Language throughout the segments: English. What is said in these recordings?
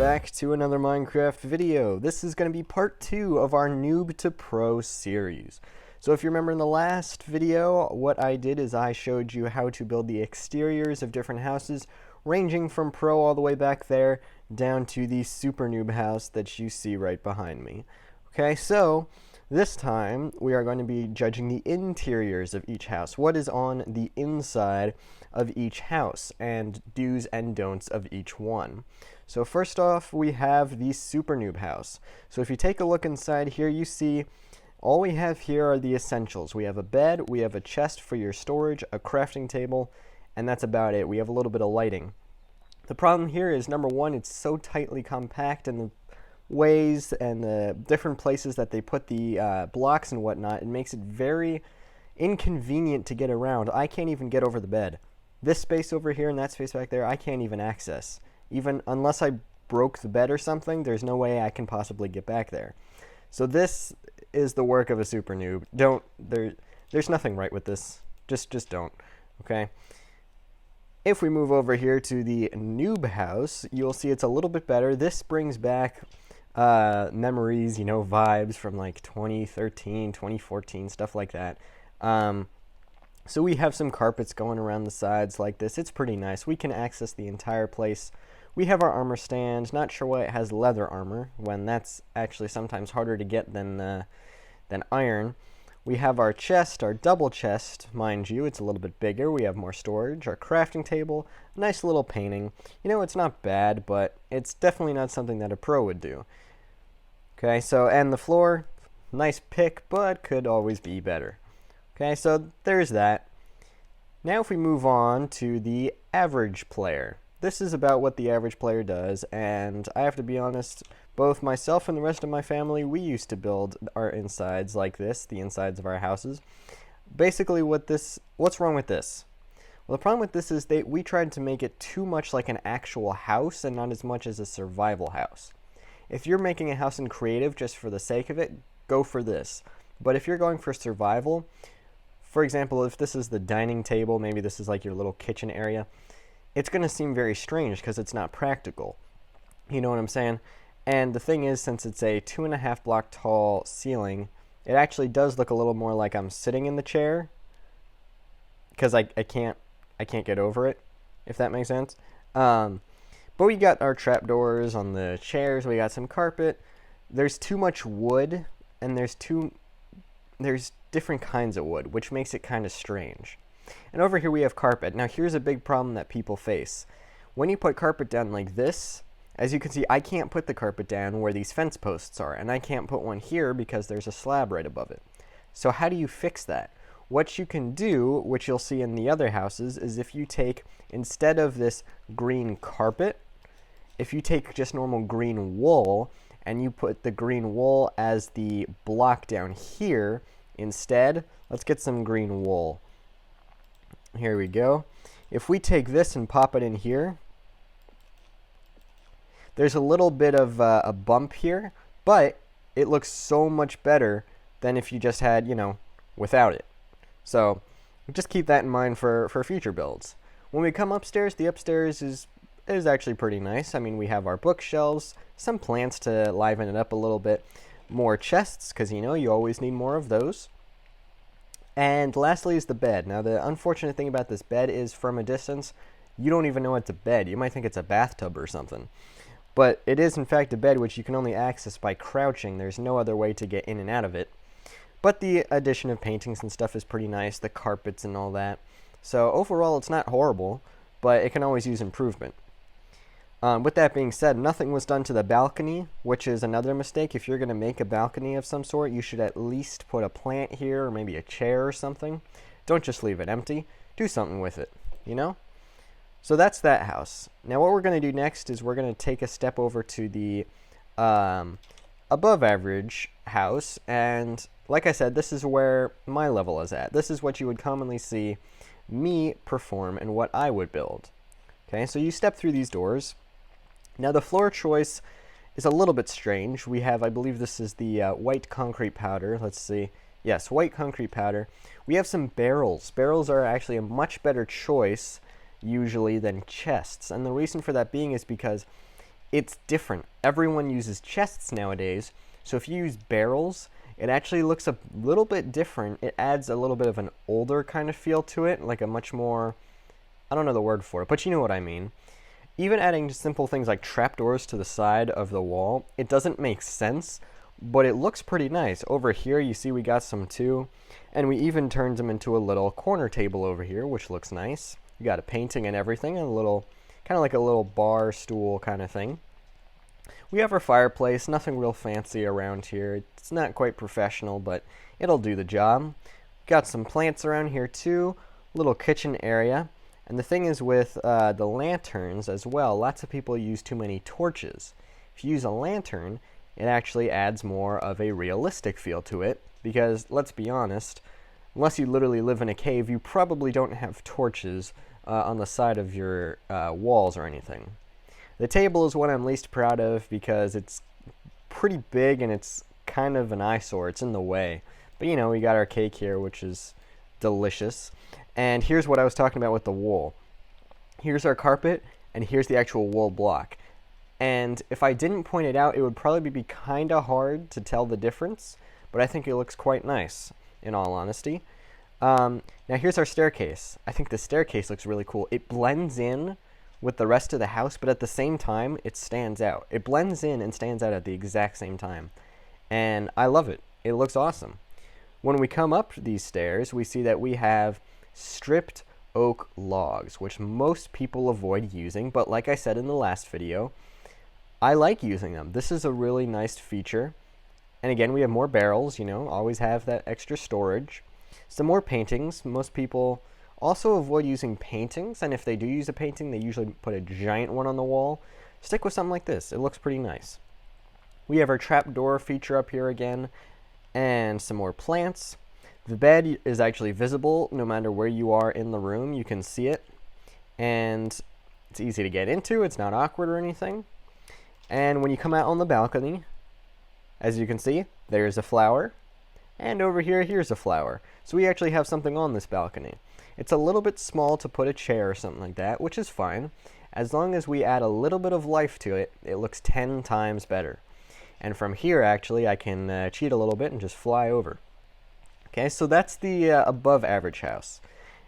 back to another Minecraft video. This is going to be part 2 of our Noob to Pro series. So if you remember in the last video, what I did is I showed you how to build the exteriors of different houses, ranging from Pro all the way back there, down to the Super Noob house that you see right behind me. Okay, so this time we are going to be judging the interiors of each house. What is on the inside of each house, and do's and don'ts of each one. So first off, we have the Super Noob house. So if you take a look inside here, you see all we have here are the essentials. We have a bed, we have a chest for your storage, a crafting table, and that's about it. We have a little bit of lighting. The problem here is, number one, it's so tightly compact, and the ways and the different places that they put the blocks and whatnot, it makes it very inconvenient to get around. I can't even get over the bed. This space over here and that space back there, I can't even access. Even unless I broke the bed or something, there's no way I can possibly get back there. So this is the work of a super noob. There's nothing right with this. Just don't. Okay? If we move over here to the noob house, you'll see it's a little bit better. This brings back memories, you know, vibes from like 2013, 2014, stuff like that. So we have some carpets going around the sides like this. It's pretty nice. We can access the entire place. We have our armor stand. Not sure why it has leather armor, when that's actually sometimes harder to get than iron. We have our chest, our double chest, mind you. It's a little bit bigger. We have more storage. Our crafting table, nice little painting. You know, it's not bad, but it's definitely not something that a pro would do. Okay, so, and the floor, nice pick, but could always be better. Okay, so there's that. Now if we move on to the average player. This is about what the average player does, and I have to be honest, both myself and the rest of my family, we used to build our insides like this, the insides of our houses. Basically, what's wrong with this? Well, the problem with this is we tried to make it too much like an actual house and not as much as a survival house. If you're making a house in creative just for the sake of it, go for this. But if you're going for survival, for example, if this is the dining table, maybe this is like your little kitchen area, it's going to seem very strange because it's not practical. You know what I'm saying? And the thing is, since it's a 2.5 block tall ceiling, it actually does look a little more like I'm sitting in the chair, because I can't get over it, if that makes sense. But we got our trapdoors on the chairs, we got some carpet. There's too much wood, and there's different kinds of wood, which makes it kind of strange. And over here we have carpet. Now here's a big problem that people face. When you put carpet down like this, as you can see, I can't put the carpet down where these fence posts are, and I can't put one here because there's a slab right above it. So how do you fix that? What you can do, which you'll see in the other houses, is if you take, instead of this green carpet, if you take just normal green wool, and you put the green wool as the block down here instead. Let's get some green wool. Here we go. If we take this and pop it in here, there's a little bit of a bump here, but it looks so much better than if you just had, you know, without it. So just keep that in mind for future builds. When we come upstairs, the upstairs is actually pretty nice. I mean, we have our bookshelves, some plants to liven it up a little bit, more chests, because, you know, you always need more of those. And lastly is the bed. Now, the unfortunate thing about this bed is, from a distance, you don't even know it's a bed. You might think it's a bathtub or something. But it is, in fact, a bed which you can only access by crouching. There's no other way to get in and out of it. But the addition of paintings and stuff is pretty nice, the carpets and all that. So overall, it's not horrible, but it can always use improvement. With that being said, nothing was done to the balcony, which is another mistake. If you're going to make a balcony of some sort, you should at least put a plant here, or maybe a chair or something. Don't just leave it empty. Do something with it, you know? So that's that house. Now what we're going to do next is we're going to take a step over to the above average house, and like I said, this is where my level is at. This is what you would commonly see me perform and what I would build. Okay, so you step through these doors. Now the floor choice is a little bit strange. We have, I believe this is the white concrete powder. Let's see. Yes, white concrete powder. We have some barrels. Barrels are actually a much better choice usually than chests. And the reason for that being is because it's different. Everyone uses chests nowadays, so if you use barrels, it actually looks a little bit different. It adds a little bit of an older kind of feel to it, like a much more, I don't know the word for it, but you know what I mean. Even adding just simple things like trapdoors to the side of the wall, it doesn't make sense, but it looks pretty nice. Over here, you see we got some too, and we even turned them into a little corner table over here, which looks nice. We got a painting and everything, and a little, kind of like a little bar stool kind of thing. We have our fireplace, nothing real fancy around here. It's not quite professional, but it'll do the job. Got some plants around here too, little kitchen area. And the thing is with the lanterns as well, lots of people use too many torches. If you use a lantern, it actually adds more of a realistic feel to it, because let's be honest, unless you literally live in a cave, you probably don't have torches on the side of your walls or anything. The table is what I'm least proud of because it's pretty big and it's kind of an eyesore. It's in the way. But you know, we got our cake here, which is delicious. And here's what I was talking about with the wool. Here's our carpet, and here's the actual wool block. And if I didn't point it out, it would probably be kind of hard to tell the difference, but I think it looks quite nice, in all honesty. Now here's our staircase. I think the staircase looks really cool. It blends in with the rest of the house, but at the same time, it stands out. It blends in and stands out at the exact same time. And I love it. It looks awesome. When we come up these stairs, we see that we have stripped oak logs, which most people avoid using, but like I said in the last video, I like using them. This is a really nice feature. And again, we have more barrels, you know, always have that extra storage. Some more paintings. Most people also avoid using paintings, and if they do use a painting, they usually put a giant one on the wall. Stick with something like this. It looks pretty nice. We have our trapdoor feature up here again, and some more plants. The bed is actually visible no matter where you are in the room. You can see it, and it's easy to get into. It's not awkward or anything. And when you come out on the balcony, as you can see, there's a flower, and over here, here's a flower. So we actually have something on this balcony. It's a little bit small to put a chair or something like that, which is fine. As long as we add a little bit of life to it, it looks 10 times better. And from here, actually, I can cheat a little bit and just fly over. Okay, so that's the above average house.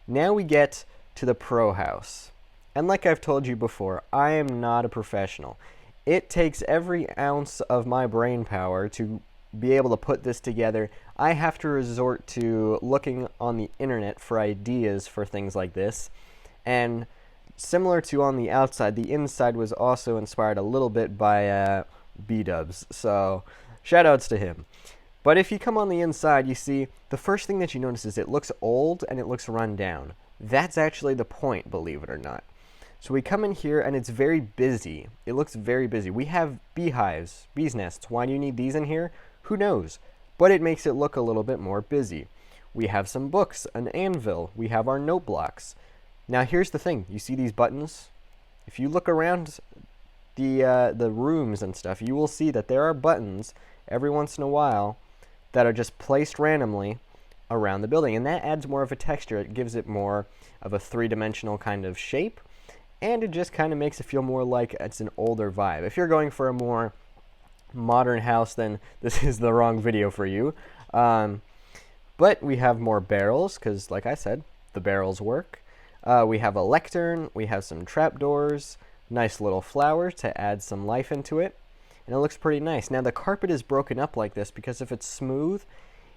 Now we get to the pro house. And like I've told you before, I am not a professional. It takes every ounce of my brain power to be able to put this together. I have to resort to looking on the internet for ideas for things like this. And similar to on the outside, the inside was also inspired a little bit by B-dubs. So shoutouts to him. But if you come on the inside, you see the first thing that you notice is it looks old and it looks run down. That's actually the point, believe it or not. So we come in here and it's very busy. It looks very busy. We have beehives, bees' nests. Why do you need these in here? Who knows? But it makes it look a little bit more busy. We have some books, an anvil. We have our note blocks. Now here's the thing. You see these buttons? If you look around the rooms and stuff, you will see that there are buttons every once in a while that are just placed randomly around the building. And that adds more of a texture. It gives it more of a three-dimensional kind of shape. And it just kind of makes it feel more like it's an older vibe. If you're going for a more modern house, then this is the wrong video for you. But we have more barrels, because like I said, the barrels work. We have a lectern, we have some trapdoors, nice little flowers to add some life into it, and it looks pretty nice. Now the carpet is broken up like this because if it's smooth,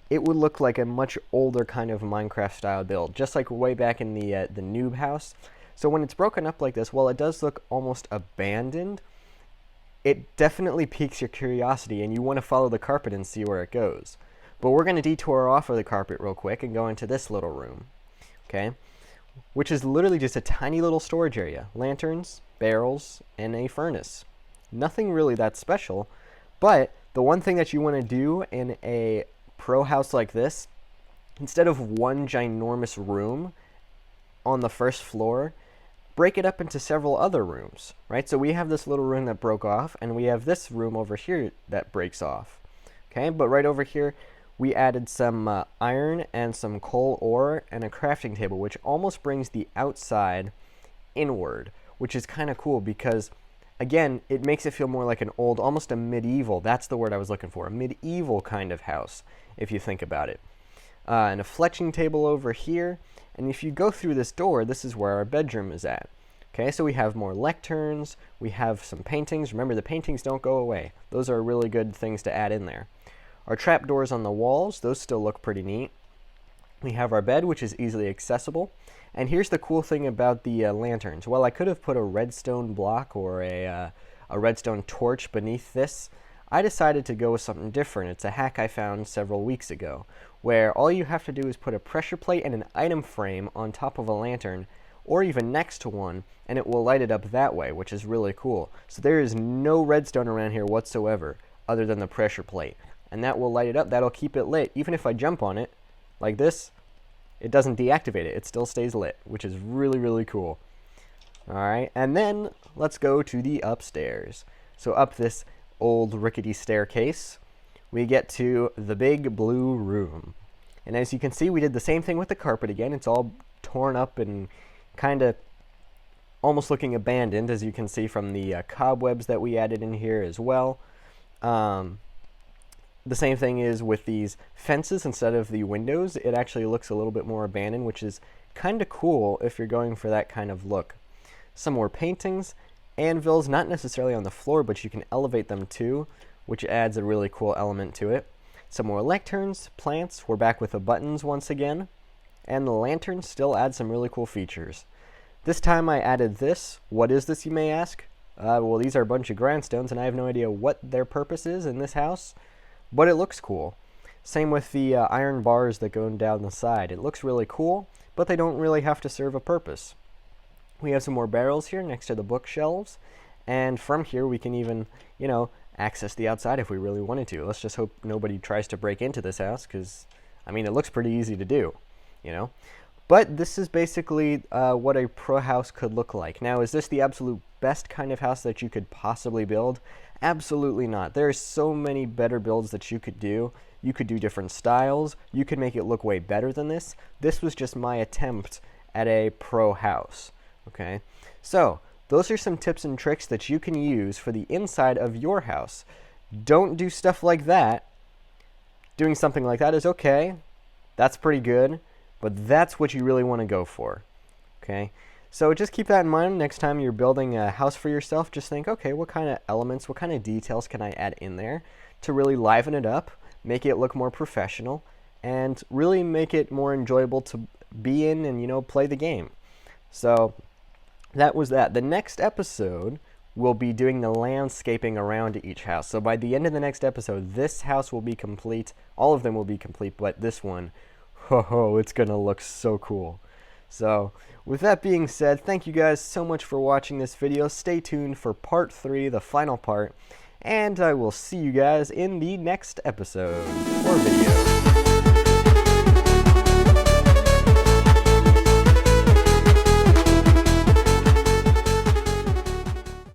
it would look like a much older kind of Minecraft style build, just like way back in the Noob house. So when it's broken up like this, while it does look almost abandoned, it definitely piques your curiosity and you want to follow the carpet and see where it goes. But we're going to detour off of the carpet real quick and go into this little room, okay? Which is literally just a tiny little storage area. Lanterns, barrels, and a furnace. Nothing really that special, but the one thing that you want to do in a pro house like this, instead of one ginormous room on the first floor, break it up into several other rooms, right? So we have this little room that broke off, and we have this room over here that breaks off, okay? But right over here, we added some iron and some coal ore and a crafting table, which almost brings the outside inward, which is kind of cool because again, it makes it feel more like an old, almost a medieval, that's the word I was looking for, a medieval kind of house, if you think about it. And a fletching table over here, and if you go through this door, this is where our bedroom is at. Okay, so we have more lecterns, we have some paintings. Remember, the paintings don't go away. Those are really good things to add in there. Our trapdoors on the walls, those still look pretty neat. We have our bed, which is easily accessible. And here's the cool thing about the lanterns. Well, I could have put a redstone block or a redstone torch beneath this. I decided to go with something different. It's a hack I found several weeks ago, where all you have to do is put a pressure plate and an item frame on top of a lantern, or even next to one, and it will light it up that way, which is really cool. So there is no redstone around here whatsoever, other than the pressure plate. And that will light it up, that'll keep it lit. Even if I jump on it, like this, it doesn't deactivate it, it still stays lit, which is really, really cool. Alright, and then let's go to the upstairs. So up this old rickety staircase, we get to the big blue room. And as you can see, we did the same thing with the carpet again. It's all torn up and kind of almost looking abandoned, as you can see from the cobwebs that we added in here as well. The same thing is with these fences. Instead of the windows, it actually looks a little bit more abandoned, which is kind of cool if you're going for that kind of look. Some more paintings, anvils, not necessarily on the floor, but you can elevate them too, which adds a really cool element to it. Some more lecterns, plants, we're back with the buttons once again, and the lanterns still add some really cool features. This time I added this. What is this, you may ask? Well, these are a bunch of grindstones, and I have no idea what their purpose is in this house, but it looks cool. Same with the iron bars that go down the side. It looks really cool, but they don't really have to serve a purpose. We have some more barrels here next to the bookshelves, and from here we can even, you know, access the outside if we really wanted to. Let's just hope nobody tries to break into this house, because, I mean, it looks pretty easy to do, you know. But this is basically what a pro house could look like. Now, is this the absolute best kind of house that you could possibly build? Absolutely not. There are so many better builds that you could do. You could do different styles. You could make it look way better than this. This was just my attempt at a pro house. Okay, so those are some tips and tricks that you can use for the inside of your house. Don't do stuff like that. Doing something like that is okay. That's pretty good. But that's what you really want to go for, okay? So just keep that in mind next time you're building a house for yourself. Just think, okay, what kind of elements, what kind of details can I add in there to really liven it up, make it look more professional, and really make it more enjoyable to be in and, you know, play the game. So that was that. The next episode, we'll be doing the landscaping around each house. So by the end of the next episode, this house will be complete. All of them will be complete, but this one, oh, it's gonna look so cool. So with that being said, thank you guys so much for watching this video. Stay tuned for part 3, the final part, and I will see you guys in the next episode or video.